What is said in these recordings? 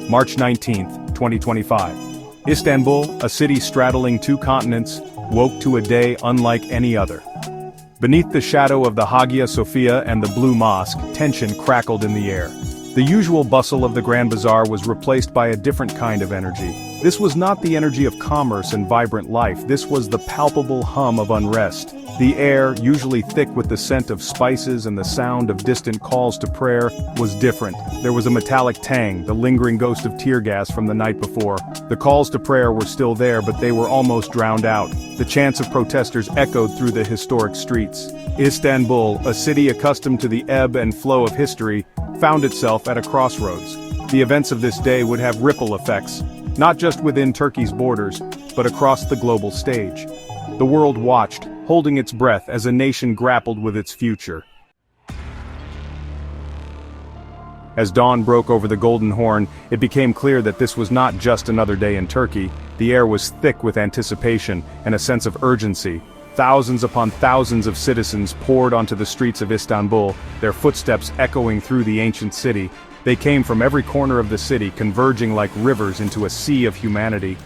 March 19, 2025. Istanbul, a city straddling two continents, woke to a day unlike any other. Beneath the shadow of the Hagia Sophia and the Blue Mosque, tension crackled in the air. The usual bustle of the Grand Bazaar was replaced by a different kind of energy. This was not the energy of commerce and vibrant life, this was the palpable hum of unrest. The air, usually thick with the scent of spices and the sound of distant calls to prayer, was different. There was a metallic tang, the lingering ghost of tear gas from the night before. The calls to prayer were still there, but they were almost drowned out. The chants of protesters echoed through the historic streets. Istanbul, a city accustomed to the ebb and flow of history, found itself at a crossroads. The events of this day would have ripple effects, not just within Turkey's borders, but across the global stage. The world watched, holding its breath as a nation grappled with its future. As dawn broke over the Golden Horn, it became clear that this was not just another day in Turkey. The air was thick with anticipation and a sense of urgency. Thousands upon thousands of citizens poured onto the streets of Istanbul, their footsteps echoing through the ancient city. They came from every corner of the city, converging like rivers into a sea of humanity.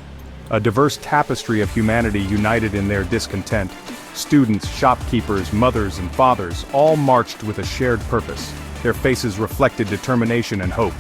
A diverse tapestry of humanity united in their discontent. Students, shopkeepers, mothers and fathers, all marched with a shared purpose. Their faces reflected determination and hope.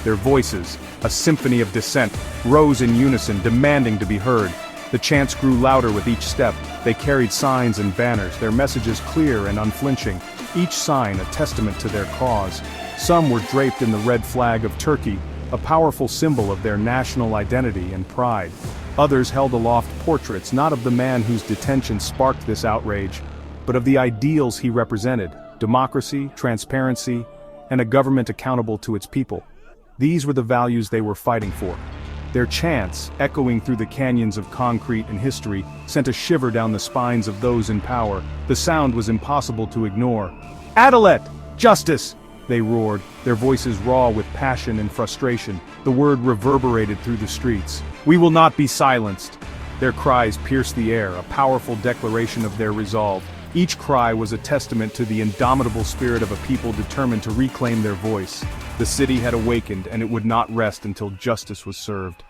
Their voices, a symphony of dissent, rose in unison, demanding to be heard. The chants grew louder with each step. They carried signs and banners, their messages clear and unflinching, each sign a testament to their cause. Some were draped in the red flag of Turkey, a powerful symbol of their national identity and pride. Others held aloft portraits not of the man whose detention sparked this outrage, but of the ideals he represented: democracy, transparency, and a government accountable to its people. These were the values they were fighting for. Their chants, echoing through the canyons of concrete and history, sent a shiver down the spines of those in power. The sound was impossible to ignore. "Adalet! Justice!" they roared, their voices raw with passion and frustration. The word reverberated through the streets. "We will not be silenced!" Their cries pierced the air, a powerful declaration of their resolve. Each cry was a testament to the indomitable spirit of a people determined to reclaim their voice. The city had awakened, and it would not rest until justice was served.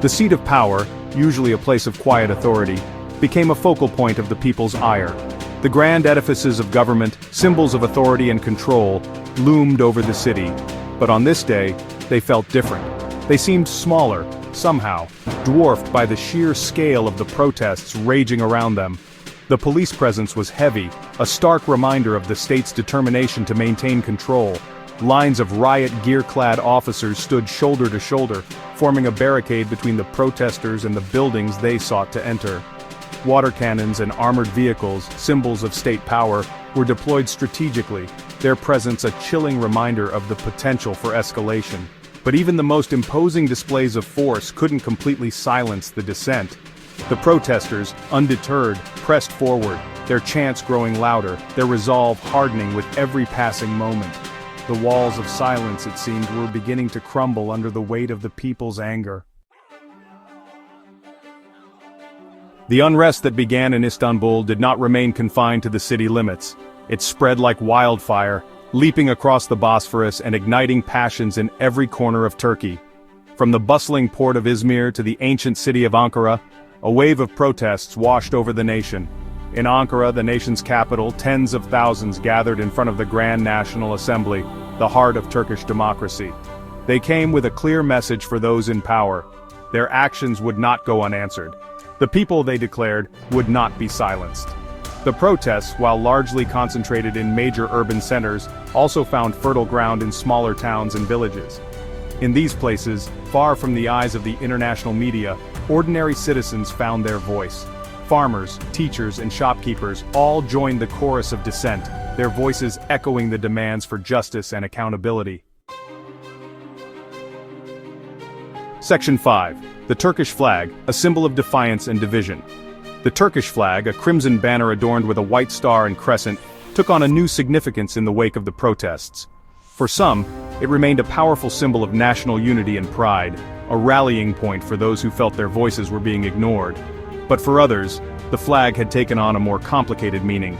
The seat of power, usually a place of quiet authority, became a focal point of the people's ire. The grand edifices of government, symbols of authority and control, loomed over the city. But on this day, they felt different. They seemed smaller, somehow, dwarfed by the sheer scale of the protests raging around them. The police presence was heavy, a stark reminder of the state's determination to maintain control. Lines of riot gear-clad officers stood shoulder to shoulder, forming a barricade between the protesters and the buildings they sought to enter. Water cannons and armored vehicles, symbols of state power, were deployed strategically, their presence a chilling reminder of the potential for escalation. But even the most imposing displays of force couldn't completely silence the dissent. The protesters, undeterred, pressed forward, their chants growing louder, their resolve hardening with every passing moment. The walls of silence, it seemed, were beginning to crumble under the weight of the people's anger. The unrest that began in Istanbul did not remain confined to the city limits. It spread like wildfire, leaping across the Bosphorus and igniting passions in every corner of Turkey. From the bustling port of Izmir to the ancient city of Ankara, a wave of protests washed over the nation. In Ankara, the nation's capital, tens of thousands gathered in front of the Grand National Assembly, the heart of Turkish democracy. They came with a clear message for those in power. Their actions would not go unanswered. The people, they declared, would not be silenced. The protests, while largely concentrated in major urban centers, also found fertile ground in smaller towns and villages. In these places, far from the eyes of the international media, ordinary citizens found their voice. Farmers, teachers, and shopkeepers all joined the chorus of dissent, their voices echoing the demands for justice and accountability. Section 5. The Turkish flag, a symbol of defiance and division. The Turkish flag, a crimson banner adorned with a white star and crescent, took on a new significance in the wake of the protests. For some, it remained a powerful symbol of national unity and pride, a rallying point for those who felt their voices were being ignored. But for others, the flag had taken on a more complicated meaning.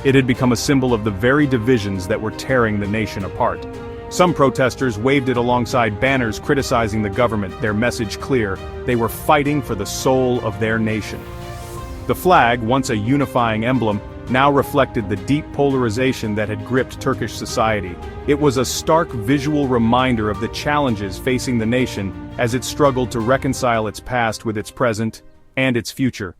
It had become a symbol of the very divisions that were tearing the nation apart. Some protesters waved it alongside banners criticizing the government, their message clear: they were fighting for the soul of their nation. The flag, once a unifying emblem, now reflected the deep polarization that had gripped Turkish society. It was a stark visual reminder of the challenges facing the nation as it struggled to reconcile its past with its present and its future.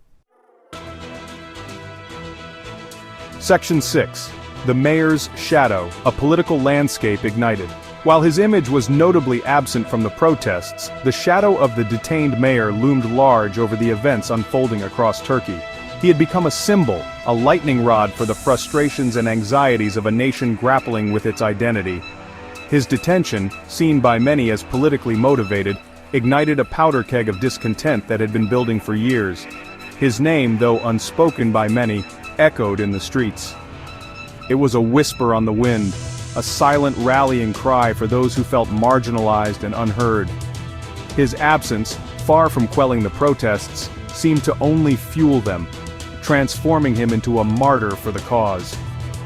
Section 6. The Mayor's Shadow, a political landscape ignited. While his image was notably absent from the protests, the shadow of the detained mayor loomed large over the events unfolding across Turkey. He had become a symbol, a lightning rod for the frustrations and anxieties of a nation grappling with its identity. His detention, seen by many as politically motivated, ignited a powder keg of discontent that had been building for years. His name, though unspoken by many, echoed in the streets. It was a whisper on the wind, a silent rallying cry for those who felt marginalized and unheard. His absence, far from quelling the protests, seemed to only fuel them, transforming him into a martyr for the cause.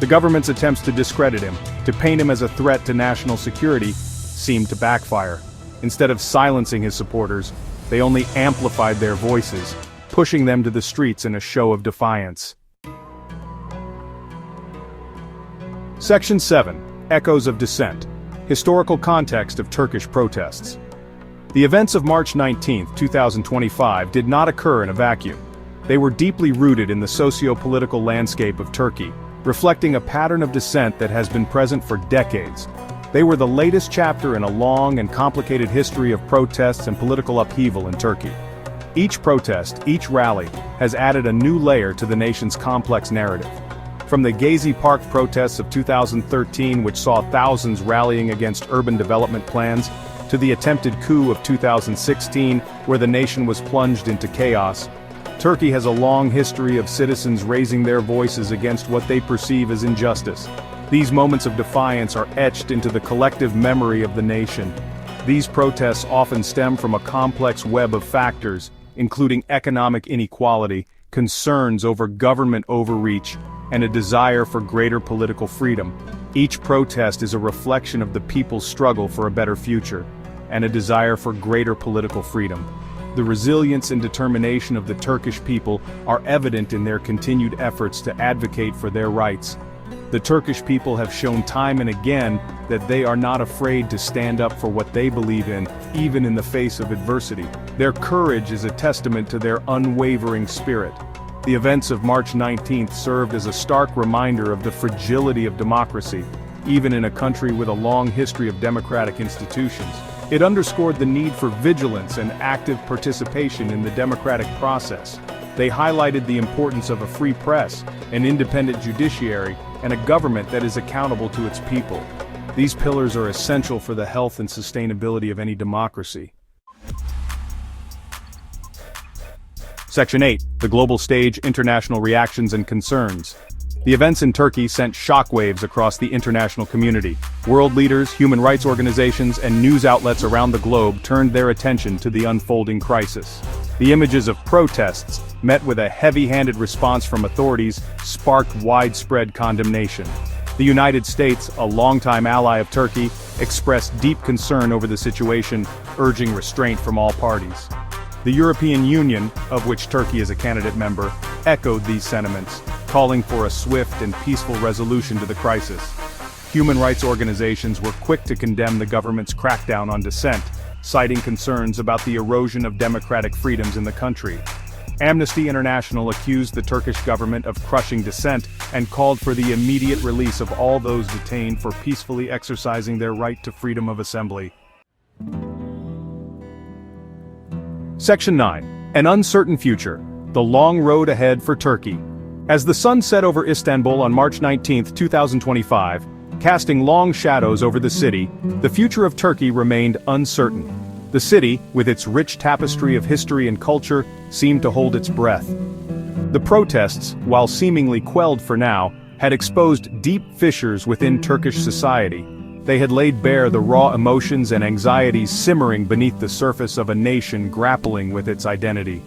The government's attempts to discredit him, to paint him as a threat to national security, seemed to backfire. Instead of silencing his supporters, they only amplified their voices, pushing them to the streets in a show of defiance. Section 7. Echoes of Dissent. Historical context of Turkish protests. The events of March 19, 2025 did not occur in a vacuum. They were deeply rooted in the socio-political landscape of Turkey, reflecting a pattern of dissent that has been present for decades. They were the latest chapter in a long and complicated history of protests and political upheaval in Turkey. Each protest, each rally, has added a new layer to the nation's complex narrative. From the Gezi Park protests of 2013, which saw thousands rallying against urban development plans, to the attempted coup of 2016, where the nation was plunged into chaos, Turkey has a long history of citizens raising their voices against what they perceive as injustice. These moments of defiance are etched into the collective memory of the nation. These protests often stem from a complex web of factors, including economic inequality, concerns over government overreach, and a desire for greater political freedom. Each protest is a reflection of the people's struggle for a better future, and a desire for greater political freedom. The resilience and determination of the Turkish people are evident in their continued efforts to advocate for their rights. The Turkish people have shown time and again that they are not afraid to stand up for what they believe in, even in the face of adversity. Their courage is a testament to their unwavering spirit. The events of March 19th served as a stark reminder of the fragility of democracy, even in a country with a long history of democratic institutions. It underscored the need for vigilance and active participation in the democratic process. They highlighted the importance of a free press, an independent judiciary, and a government that is accountable to its people. These pillars are essential for the health and sustainability of any democracy. Section 8. The Global Stage, International Reactions and Concerns. The events in Turkey sent shockwaves across the international community. World leaders, human rights organizations, and news outlets around the globe turned their attention to the unfolding crisis. The images of protests, met with a heavy-handed response from authorities, sparked widespread condemnation. The United States, a longtime ally of Turkey, expressed deep concern over the situation, urging restraint from all parties. The European Union, of which Turkey is a candidate member, echoed these sentiments, calling for a swift and peaceful resolution to the crisis. Human rights organizations were quick to condemn the government's crackdown on dissent, citing concerns about the erosion of democratic freedoms in the country. Amnesty International accused the Turkish government of crushing dissent and called for the immediate release of all those detained for peacefully exercising their right to freedom of assembly. Section 9. An Uncertain Future. The Long Road Ahead for Turkey. As the sun set over Istanbul on March 19, 2025, casting long shadows over the city, the future of Turkey remained uncertain. The city, with its rich tapestry of history and culture, seemed to hold its breath. The protests, while seemingly quelled for now, had exposed deep fissures within Turkish society. They had laid bare the raw emotions and anxieties simmering beneath the surface of a nation grappling with its identity.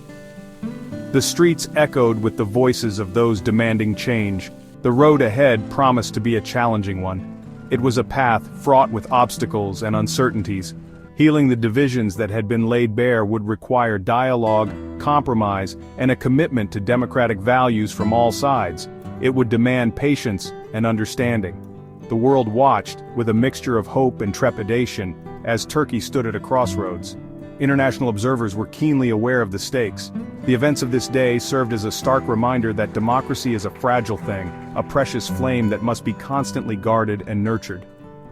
The streets echoed with the voices of those demanding change. The road ahead promised to be a challenging one. It was a path fraught with obstacles and uncertainties. Healing the divisions that had been laid bare would require dialogue, compromise, and a commitment to democratic values from all sides. It would demand patience and understanding. The world watched, with a mixture of hope and trepidation, as Turkey stood at a crossroads. International observers were keenly aware of the stakes. The events of this day served as a stark reminder that democracy is a fragile thing, a precious flame that must be constantly guarded and nurtured.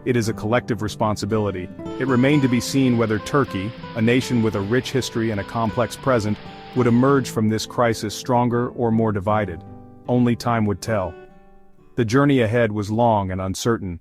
It is a collective responsibility. It remained to be seen whether Turkey, a nation with a rich history and a complex present, would emerge from this crisis stronger or more divided. Only time would tell. The journey ahead was long and uncertain,